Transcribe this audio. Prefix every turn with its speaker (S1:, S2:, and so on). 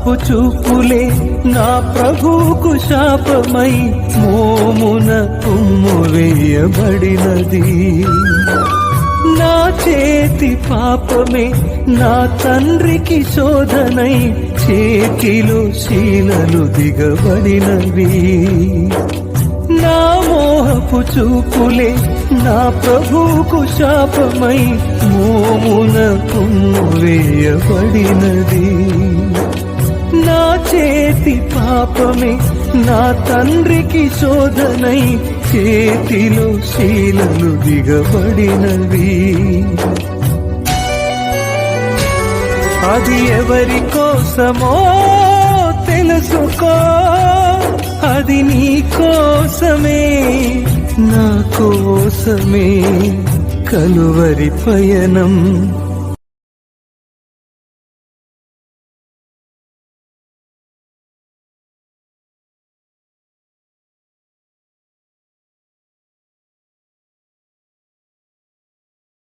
S1: మోహపు చూపులే నా ప్రభువుకు శాపమై మోమున ఉమ్ము వేయబడినది. నా చేతి పాపమే నా తండ్రికి శోధనై చేతిలో శీలలు దిగబడినవి. నా మోహపు చూపులే నా ప్రభువుకు శాపమై మోమున ఉమ్ము వేయబడినది. నా చేతి పాపమే నా తండ్రికి శోధనై చేతిలో శీలలు దిగబడినవి. అది ఎవరి కోసమో తెలుసుకో, అది నీ కోసమే నా కోసమే. కలువరి పయనం